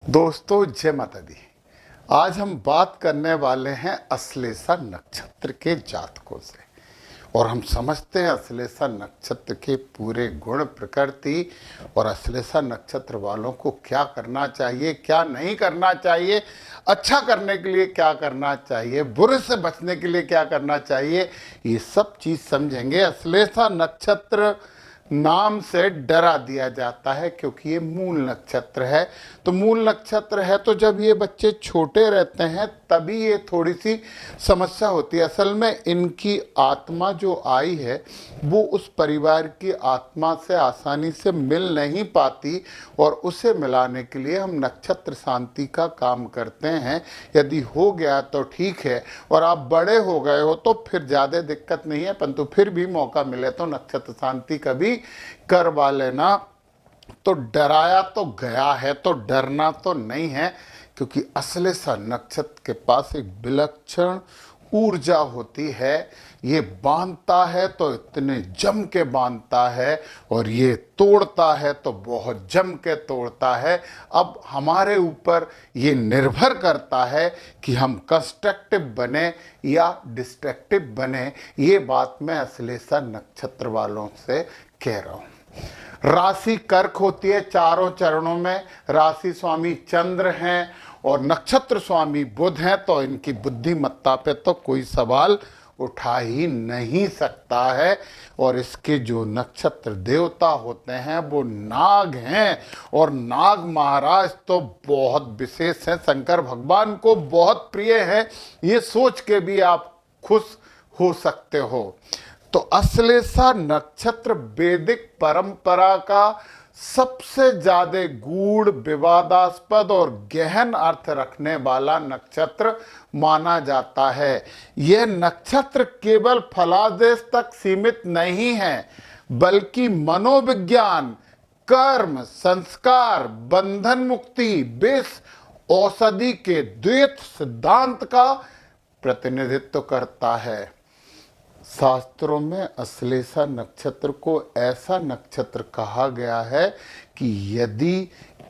दोस्तों जय माता दी। आज हम बात करने वाले हैं अश्लेषा नक्षत्र के जातकों से और हम समझते हैं अश्लेषा नक्षत्र के पूरे गुण प्रकृति और अश्लेषा नक्षत्र वालों को क्या करना चाहिए, क्या नहीं करना चाहिए, अच्छा करने के लिए क्या करना चाहिए, बुरे से बचने के लिए क्या करना चाहिए, ये सब चीज़ समझेंगे। अश्लेषा नक्षत्र नाम से डरा दिया जाता है क्योंकि ये मूल नक्षत्र है। तो मूल नक्षत्र है तो जब ये बच्चे छोटे रहते हैं तभी ये थोड़ी सी समस्या होती है। असल में इनकी आत्मा जो आई है वो उस परिवार की आत्मा से आसानी से मिल नहीं पाती और उसे मिलाने के लिए हम नक्षत्र शांति का काम करते हैं। यदि हो गया तो ठीक है और आप बड़े हो गए हो तो फिर ज़्यादा दिक्कत नहीं है, परंतु फिर भी मौका मिले तो नक्षत्र शांति कभी करवा लेना। तो डराया तो गया है तो डरना तो नहीं है, क्योंकि अश्लेषा नक्षत्र के पास एक विलक्षण ऊर्जा होती है। ये बांधता है तो इतने जम के बांधता है और ये तोड़ता है तो बहुत जम के तोड़ता है। अब हमारे ऊपर ये निर्भर करता है कि हम कंस्ट्रक्टिव बने या डिस्ट्रक्टिव बने। ये बात मैं अश्लेषा नक्षत्र वालों से कह रहा हूँ। राशि कर्क होती है, चारों चरणों में राशि स्वामी चंद्र हैं और नक्षत्र स्वामी बुध हैं, तो इनकी बुद्धिमत्ता पे तो कोई सवाल उठा ही नहीं सकता है। और इसके जो नक्षत्र देवता होते हैं वो नाग हैं और नाग महाराज तो बहुत विशेष हैं, शंकर भगवान को बहुत प्रिय है। ये सोच के भी आप खुश हो सकते हो। तो अश्लेषा नक्षत्र वैदिक परंपरा का सबसे ज्यादा गूढ़, विवादास्पद और गहन अर्थ रखने वाला नक्षत्र माना जाता है। यह नक्षत्र केवल फलादेश तक सीमित नहीं है, बल्कि मनोविज्ञान, कर्म, संस्कार, बंधन मुक्ति, विष, औषधि के द्वैत सिद्धांत का प्रतिनिधित्व करता है। शास्त्रों में अश्लेषा नक्षत्र को ऐसा नक्षत्र कहा गया है कि यदि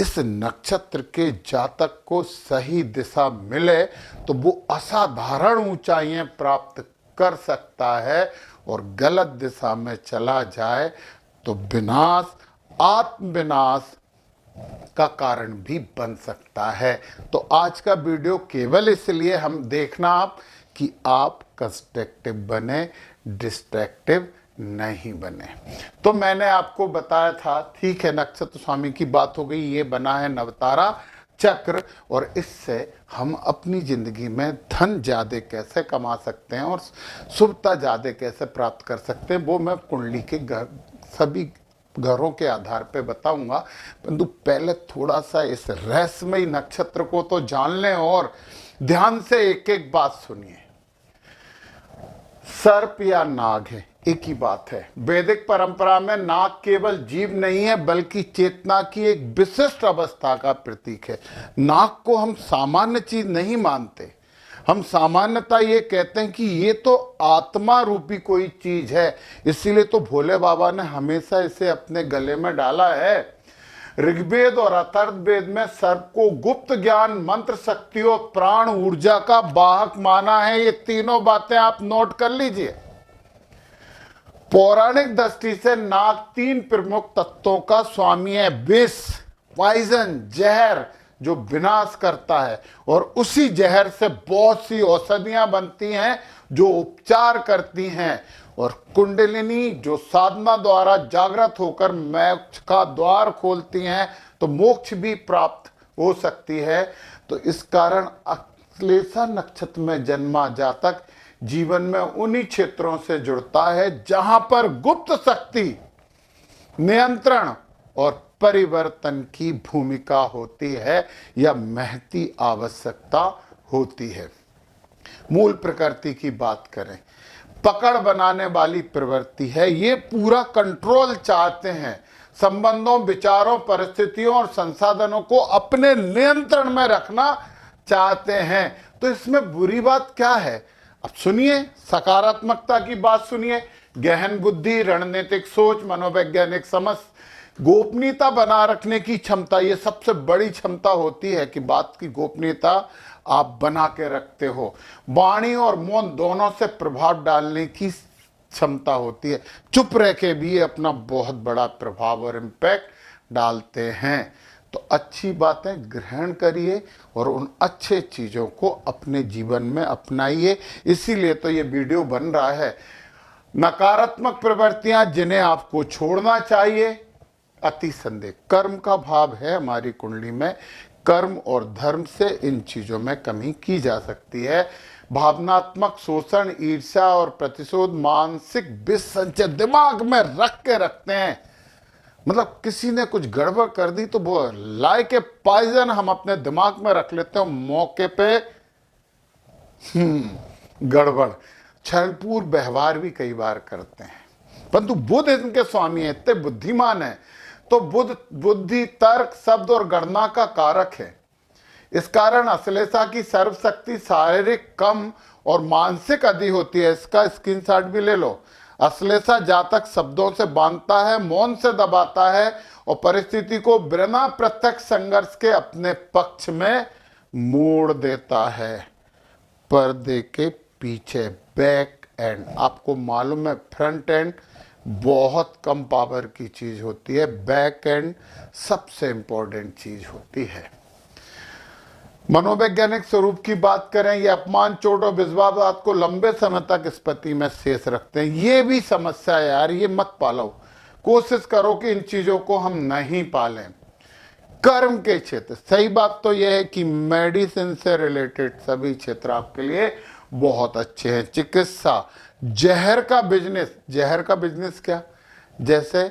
इस नक्षत्र के जातक को सही दिशा मिले तो वो असाधारण ऊंचाइयां प्राप्त कर सकता है और गलत दिशा में चला जाए तो विनाश, आत्मविनाश का कारण भी बन सकता है। तो आज का वीडियो केवल इसलिए हम देखना आप कि आप कंस्ट्रक्टिव बने, डिस्ट्रक्टिव नहीं बने। तो मैंने आपको बताया था, ठीक है, नक्षत्र स्वामी की बात हो गई। ये बना है नवतारा चक्र और इससे हम अपनी जिंदगी में धन ज़्यादा कैसे कमा सकते हैं और शुभता ज़्यादा कैसे प्राप्त कर सकते हैं वो मैं कुंडली के सभी घरों के आधार पे बताऊंगा। परंतु पहले थोड़ा सा इस रहस्यमय नक्षत्र को तो जान लें और ध्यान से एक एक बात सुनिए। सर्प या नाग है, एक ही बात है। वैदिक परंपरा में नाग केवल जीव नहीं है बल्कि चेतना की एक विशिष्ट अवस्था का प्रतीक है। नाग को हम सामान्य चीज नहीं मानते, हम सामान्यता ये कहते हैं कि ये तो आत्मा रूपी कोई चीज है, इसीलिए तो भोले बाबा ने हमेशा इसे अपने गले में डाला है। ऋग्वेद और अथर्ववेद में सर्प को गुप्त ज्ञान, मंत्र शक्ति और प्राण ऊर्जा का वाहक माना है। ये तीनों बातें आप नोट कर लीजिए। पौराणिक दृष्टि से नाग तीन प्रमुख तत्वों का स्वामी है। विष, पॉइजन, जहर, जो विनाश करता है, और उसी जहर से बहुत सी औषधियां बनती हैं जो उपचार करती हैं। और कुंडलिनी जो साधना द्वारा जागृत होकर मोक्ष का द्वार खोलती हैं, तो मोक्ष भी प्राप्त हो सकती है। तो इस कारण अश्लेषा नक्षत्र में जन्मा जातक जीवन में उन्हीं क्षेत्रों से जुड़ता है जहां पर गुप्त शक्ति, नियंत्रण और परिवर्तन की भूमिका होती है या महती आवश्यकता होती है। मूल प्रकृति की बात करें, पकड़ बनाने वाली प्रवृत्ति है। ये पूरा कंट्रोल चाहते हैं, संबंधों, विचारों, परिस्थितियों और संसाधनों को अपने नियंत्रण में रखना चाहते हैं। तो इसमें बुरी बात क्या है? अब सुनिए, सकारात्मकता की बात सुनिए। गहन बुद्धि, रणनीतिक सोच, मनोवैज्ञानिक समझ गोपनीयता बना रखने की क्षमता, ये सबसे बड़ी क्षमता होती है कि बात की गोपनीयता आप बना के रखते हो। वाणी और मौन दोनों से प्रभाव डालने की क्षमता होती है। चुप रह के भी अपना बहुत बड़ा प्रभाव और इम्पैक्ट डालते हैं। तो अच्छी बातें ग्रहण करिए और उन अच्छे चीज़ों को अपने जीवन में अपनाइए। इसीलिए तो ये वीडियो बन रहा है। नकारात्मक प्रवृत्तियां जिन्हें आपको छोड़ना चाहिए, अति संदेह कर्म का भाव है हमारी कुंडली में, कर्म और धर्म से इन चीजों में कमी की जा सकती है। भावनात्मक शोषण, ईर्ष्या और प्रतिशोध मानसिक विसंचय दिमाग में रख के रखते हैं। मतलब किसी ने कुछ गड़बड़ कर दी तो वो लाई के पॉइजन हम अपने दिमाग में रख लेते हैं, मौके पे गड़बड़, छलपूर व्यवहार भी कई बार करते हैं। परंतु बुद्ध इनके स्वामी है, इतने बुद्धिमान है। तो बुद्धि, तर्क, शब्द और गणना का कारक है। इस कारण अश्लेषा की सर्वशक्ति शारीरिक कम और मानसिक अधिक होती है। इसका स्क्रीनशॉट भी ले लो। अश्लेषा जातक शब्दों से बांधता है, मौन से दबाता है और परिस्थिति को बिना प्रत्यक्ष संघर्ष के अपने पक्ष में मोड़ देता है। पर्दे के पीछे बैक एंड, आपको मालूम है फ्रंट एंड बहुत कम पावर की चीज होती है, बैक एंड सबसे इंपॉर्टेंट चीज होती है। मनोवैज्ञानिक स्वरूप की बात करें, ये अपमान, चोट और विश्वासघात को लंबे समय तक इस पति में शेष रखते हैं। ये भी समस्या है यार, ये मत पालो। कोशिश करो कि इन चीजों को हम नहीं पालें। कर्म के क्षेत्र, सही बात तो यह है कि मेडिसिन से रिलेटेड सभी क्षेत्र आपके लिए बहुत अच्छे हैं। चिकित्सा, जहर का बिजनेस, जहर का बिजनेस क्या, जैसे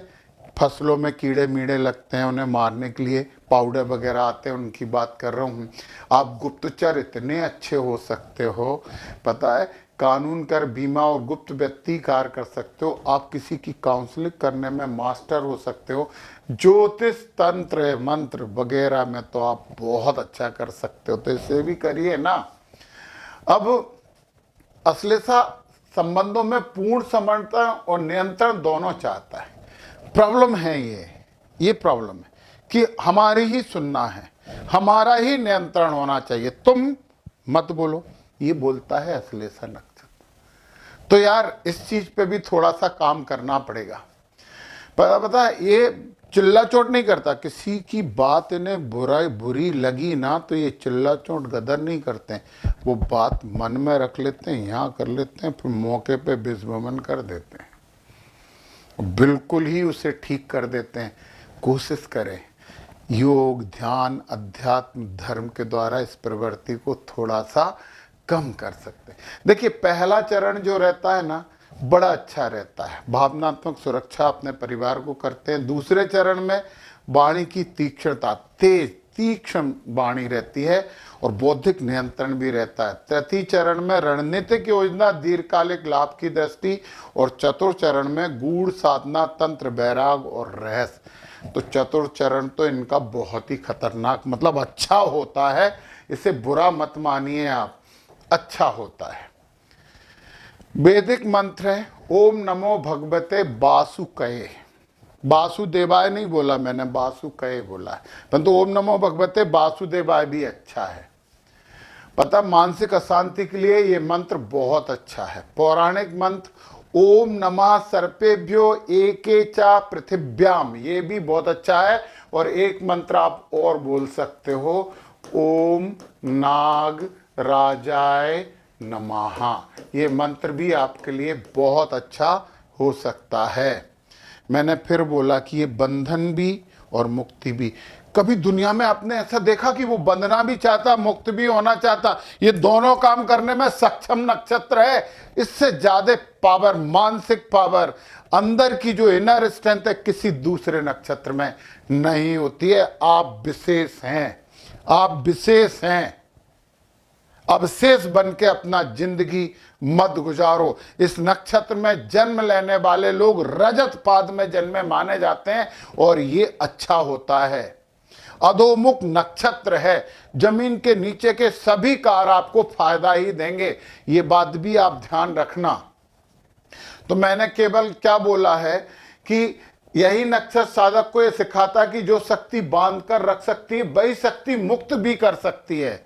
फसलों में कीड़े मीड़े लगते हैं, उन्हें मारने के लिए पाउडर वगैरह आते हैं, उनकी बात कर रहा हूँ। आप गुप्तचर इतने अच्छे हो सकते हो, पता है, कानून कर, बीमा और गुप्त व्यक्ति कार्य कर सकते हो। आप किसी की काउंसलिंग करने में मास्टर हो सकते हो। ज्योतिष, तंत्र, मंत्र वगैरह में तो आप बहुत अच्छा कर सकते हो, तो इसे भी करिए ना। अब अश्लेषा संबंधों में पूर्ण समर्थन और नियंत्रण दोनों चाहता है। प्रॉब्लम है ये प्रॉब्लम है कि हमारी ही सुनना है, हमारा ही नियंत्रण होना चाहिए, तुम मत बोलो, ये बोलता है अश्लेषा नक्षत्र। तो यार इस चीज पे भी थोड़ा सा काम करना पड़ेगा। पता है, ये चिल्ला चोट नहीं करता, किसी की बात इन्हें बुरी लगी ना तो ये चिल्ला चोट गदर नहीं करते हैं। वो बात मन में रख लेते हैं, यहाँ कर लेते हैं, फिर मौके पे विस्मरण कर देते हैं, बिल्कुल ही उसे ठीक कर देते हैं। कोशिश करें योग, ध्यान, अध्यात्म, धर्म के द्वारा इस प्रवृत्ति को थोड़ा सा कम कर सकते हैं। देखिए पहला चरण जो रहता है ना, बड़ा अच्छा रहता है, भावनात्मक सुरक्षा अपने परिवार को करते हैं। दूसरे चरण में वाणी की तीक्ष्णता, तेज तीक्ष्ण वाणी रहती है और बौद्धिक नियंत्रण भी रहता है। तृतीय चरण में रणनीतिक योजना, दीर्घकालिक लाभ की दृष्टि और चतुर्थ चरण में गूढ़ साधना, तंत्र, वैराग और रहस्य। तो चतुर्थ चरण तो इनका बहुत ही खतरनाक, मतलब अच्छा होता है, इसे बुरा मत मानिए आप, अच्छा होता है। वैदिक मंत्र है ओम नमो भगवते वासुकये, वासुदेवाय नहीं बोला मैंने, वासुकये बोला है, परंतु ओम नमो भगवते वासुदेवाय भी अच्छा है। पता, मानसिक अशांति के लिए ये मंत्र बहुत अच्छा है। पौराणिक मंत्र ओम नमः सर्पेभ्यो एके चा पृथिव्याम, ये भी बहुत अच्छा है। और एक मंत्र आप और बोल सकते हो, ओम नाग राजाय नमः, ये मंत्र भी आपके लिए बहुत अच्छा हो सकता है। मैंने फिर बोला कि ये बंधन भी और मुक्ति भी। कभी दुनिया में आपने ऐसा देखा कि वो बंधना भी चाहता, मुक्त भी होना चाहता? ये दोनों काम करने में सक्षम नक्षत्र है। इससे ज्यादा पावर, मानसिक पावर, अंदर की जो इनर स्ट्रेंथ है, किसी दूसरे नक्षत्र में नहीं होती है। आप विशेष हैं, आप विशेष हैं। अवशेष बन के अपना जिंदगी मत गुजारो। इस नक्षत्र में जन्म लेने वाले लोग रजत पाद में जन्मे माने जाते हैं और ये अच्छा होता है। अधोमुख नक्षत्र है, जमीन के नीचे के सभी कार्य आपको फायदा ही देंगे, ये बात भी आप ध्यान रखना। तो मैंने केवल क्या बोला है कि यही नक्षत्र साधक को यह सिखाता कि जो शक्ति बांध कर रख सकती है वही शक्ति मुक्त भी कर सकती है।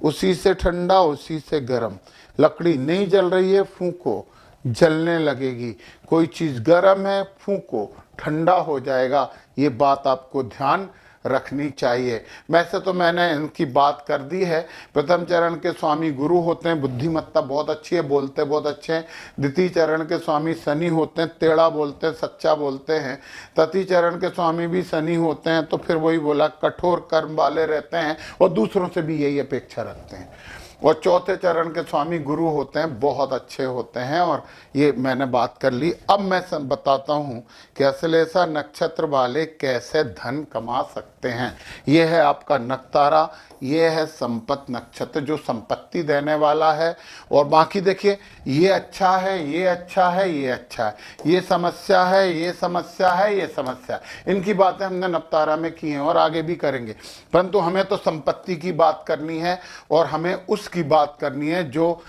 उसी से ठंडा, उसी से गर्म। लकड़ी नहीं जल रही है, फूंको, जलने लगेगी। कोई चीज गर्म है, फूंको, ठंडा हो जाएगा। ये बात आपको ध्यान रखनी चाहिए। वैसे तो मैंने इनकी बात कर दी है। प्रथम चरण के स्वामी गुरु होते हैं, बुद्धिमत्ता बहुत अच्छी है, बोलते बहुत अच्छे हैं। द्वितीय चरण के स्वामी शनि होते हैं, टेढ़ा बोलते हैं, सच्चा बोलते हैं। तृतीय चरण के स्वामी भी शनि होते हैं, तो फिर वही बोला, कठोर कर्म वाले रहते हैं और दूसरों से भी यही अपेक्षा रखते हैं। और चौथे चरण के स्वामी गुरु होते हैं, बहुत अच्छे होते हैं। और ये मैंने बात कर ली। अब मैं बताता हूँ कि अश्लेषा नक्षत्र वाले कैसे धन कमा सकते हैं। ये है आपका नक्तारा, ये है संपत्ति नक्षत्र जो संपत्ति देने वाला है। और बाकी देखिए, ये अच्छा है, ये अच्छा है, ये अच्छा है, ये समस्या है, ये समस्या है, ये समस्या है। इनकी बातें हमने नक्तारा में की हैं और आगे भी करेंगे, परंतु हमें तो संपत्ति की बात करनी है और हमें उसकी बात करनी है जो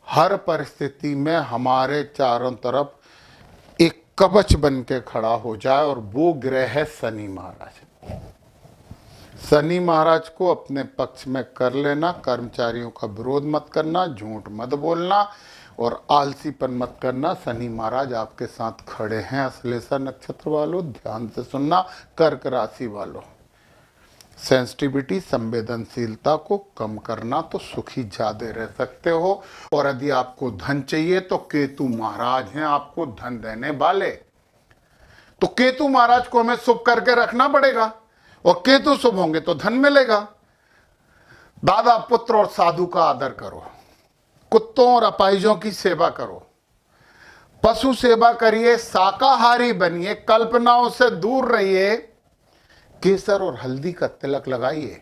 हर परिस्थिति में हमारे चारों तरफ एक कवच बन के खड़ा हो जाए। और वो ग्रह है शनि महाराज। शनि महाराज को अपने पक्ष में कर लेना, कर्मचारियों का विरोध मत करना, झूठ मत बोलना और आलसीपन मत करना। शनि महाराज आपके साथ खड़े हैं। अश्लेषा नक्षत्र वालों ध्यान से सुनना। कर्क राशि वालों, सेंसिटिविटी, संवेदनशीलता को कम करना तो सुखी ज्यादा रह सकते हो। और यदि आपको धन चाहिए तो केतु महाराज हैं आपको धन देने वाले। तो केतु महाराज को हमें शुभ करके रखना पड़ेगा और केतु शुभ होंगे तो धन मिलेगा। दादा, पुत्र और साधु का आदर करो, कुत्तों और अपाहिजों की सेवा करो, पशु सेवा करिए, शाकाहारी बनिए, कल्पनाओं से दूर रहिए, केसर और हल्दी का तिलक लगाइए,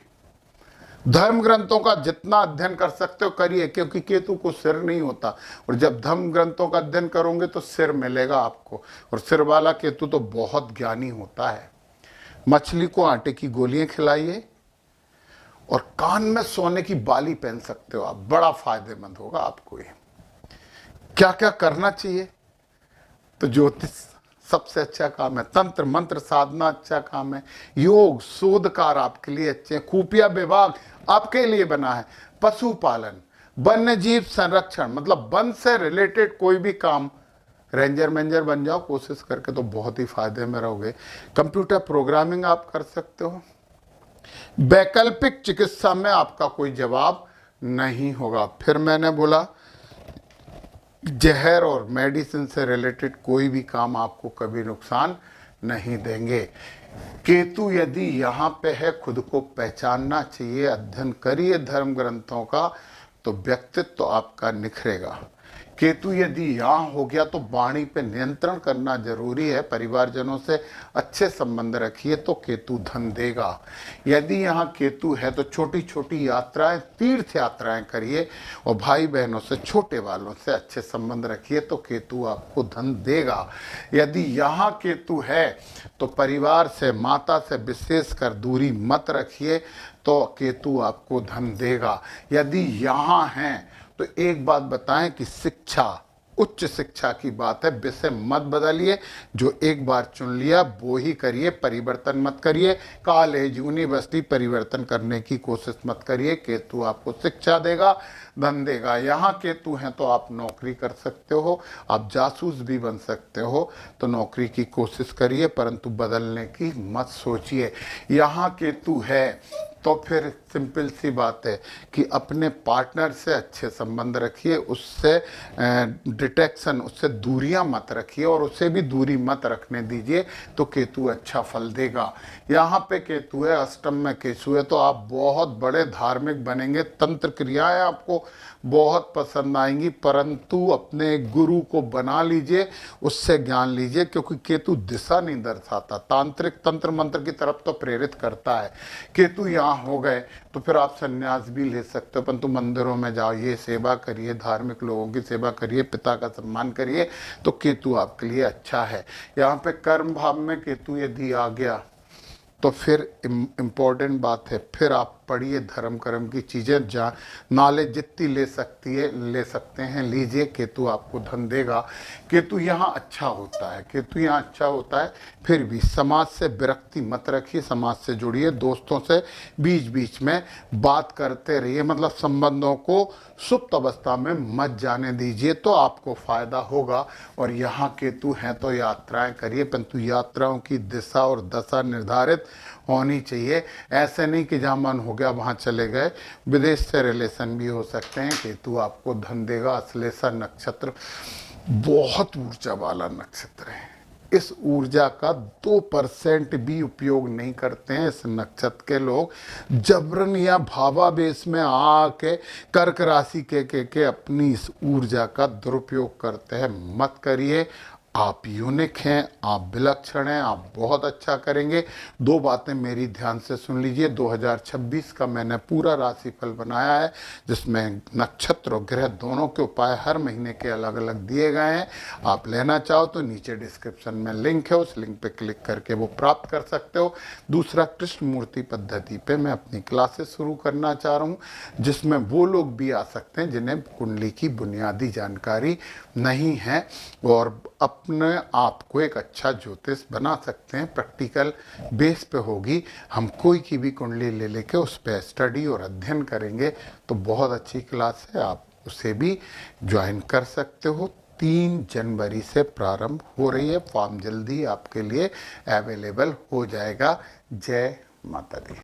धर्म ग्रंथों का जितना अध्ययन कर सकते हो करिए, क्योंकि केतु को सिर नहीं होता। और जब धर्म ग्रंथों का अध्ययन करोगे तो सिर मिलेगा आपको। और सिर वाला केतु तो बहुत ज्ञानी होता है। मछली को आटे की गोलियां खिलाइए और कान में सोने की बाली पहन सकते हो आप, बड़ा फायदेमंद होगा आपको ये। क्या क्या करना चाहिए? तो ज्योतिष सबसे अच्छा काम है, तंत्र मंत्र साधना अच्छा काम है, योग शोधकार आपके लिए अच्छे हैं, खुफिया विभाग आपके लिए बना है, पशुपालन, वन्य जीव संरक्षण, मतलब वन से रिलेटेड कोई भी काम, रेंजर मैनेजर बन जाओ कोशिश करके तो बहुत ही फायदे में रहोगे। कंप्यूटर प्रोग्रामिंग आप कर सकते हो। वैकल्पिक चिकित्सा में आपका कोई जवाब नहीं होगा। फिर मैंने बोला जहर और मेडिसिन से रिलेटेड कोई भी काम आपको कभी नुकसान नहीं देंगे। केतु यदि यहाँ पे है, खुद को पहचानना चाहिए, अध्ययन करिए धर्म ग्रंथों का तो व्यक्तित्व आपका निखरेगा। केतु यदि यहाँ हो गया तो वाणी पे नियंत्रण करना जरूरी है। परिवारजनों से अच्छे संबंध रखिए तो केतु धन देगा। यदि यहाँ केतु है तो छोटी छोटी यात्राएं, तीर्थ यात्राएं करिए और भाई बहनों से, छोटे वालों से अच्छे संबंध रखिए तो केतु आपको धन देगा। यदि यहाँ केतु है तो परिवार से, माता से विशेषकर दूरी मत रखिए तो केतु आपको धन देगा। यदि यहाँ हैं तो एक बात बताएं कि शिक्षा, उच्च शिक्षा की बात है, विषय मत बदलिए। जो एक बार चुन लिया वो ही करिए, परिवर्तन मत करिए। कॉलेज, यूनिवर्सिटी परिवर्तन करने की कोशिश मत करिए। केतु आपको शिक्षा देगा, धन देगा। यहाँ केतु हैं तो आप नौकरी कर सकते हो, आप जासूस भी बन सकते हो, तो नौकरी की कोशिश करिए, परंतु बदलने की मत सोचिए। यहाँ केतु है तो फिर सिंपल सी बात है कि अपने पार्टनर से अच्छे संबंध रखिए, उससे डिटेक्शन, उससे दूरियां मत रखिए और उसे भी दूरी मत रखने दीजिए तो केतु अच्छा फल देगा। यहाँ पे केतु है, अष्टम में केतु है तो आप बहुत बड़े धार्मिक बनेंगे। तंत्र क्रियाएं आपको बहुत पसंद आएंगी, परंतु अपने गुरु को बना लीजिए, उससे ज्ञान लीजिए, क्योंकि केतु दिशा नहीं दर्शाता, तांत्रिक तंत्र मंत्र की तरफ तो प्रेरित करता है। केतु यहाँ हो गए तो फिर आप संन्यास भी ले सकते हो, परंतु मंदिरों में जाइए, सेवा करिए, धार्मिक लोगों की सेवा करिए, पिता का सम्मान करिए तो केतु आपके लिए अच्छा है। यहाँ पे कर्म भाव में केतु यदि आ गया तो फिर इम्पोर्टेंट बात है, फिर आप पढ़िए, धर्म कर्म की चीज़ें जहाँ नॉलेज जितनी ले सकते हैं लीजिए। केतु आपको धन देगा। केतु यहाँ अच्छा होता है, केतु यहाँ अच्छा होता है। फिर भी समाज से विरक्ति मत रखिए, समाज से जुड़िए, दोस्तों से बीच बीच में बात करते रहिए, मतलब संबंधों को सुप्त अवस्था में मत जाने दीजिए, तो आपको फायदा होगा। और यहाँ केतु हैं तो यात्राएं करिए, परंतु यात्राओं की दिशा और दशा निर्धारित होनी चाहिए। ऐसे नहीं कि जहाँ मन हो गया वहाँ चले गए। विदेश से रिलेशन भी हो सकते हैं। केतु आपको धन देगा। अश्लेषा नक्षत्र बहुत ऊर्जा वाला नक्षत्र है। इस ऊर्जा का 2% भी उपयोग नहीं करते हैं इस नक्षत्र के लोग। जबरन या भावावेश में आके कर्क राशि के अपनी इस ऊर्जा का दुरुपयोग करते हैं। मत करिए। आप यूनिक हैं, आप विलक्षण हैं, आप बहुत अच्छा करेंगे। 2 बातें मेरी ध्यान से सुन लीजिए। 2026 का मैंने पूरा राशिफल बनाया है, जिसमें नक्षत्र और ग्रह दोनों के उपाय हर महीने के अलग अलग दिए गए हैं। आप लेना चाहो तो नीचे डिस्क्रिप्शन में लिंक है, उस लिंक पे क्लिक करके वो प्राप्त कर सकते हो। दूसरा, कृष्ण मूर्ति पद्धति पे मैं अपनी क्लासेस शुरू करना चाह रहा हूँ, जिसमें वो लोग भी आ सकते हैं जिन्हें कुंडली की बुनियादी जानकारी नहीं है और अपने आप को एक अच्छा ज्योतिष बना सकते हैं। प्रैक्टिकल बेस पे होगी। हम कोई की भी कुंडली ले लेके उस पर स्टडी और अध्ययन करेंगे, तो बहुत अच्छी क्लास है, आप उसे भी ज्वाइन कर सकते हो। 3 जनवरी से प्रारंभ हो रही है। फॉर्म जल्दी आपके लिए अवेलेबल हो जाएगा। जय माता दी।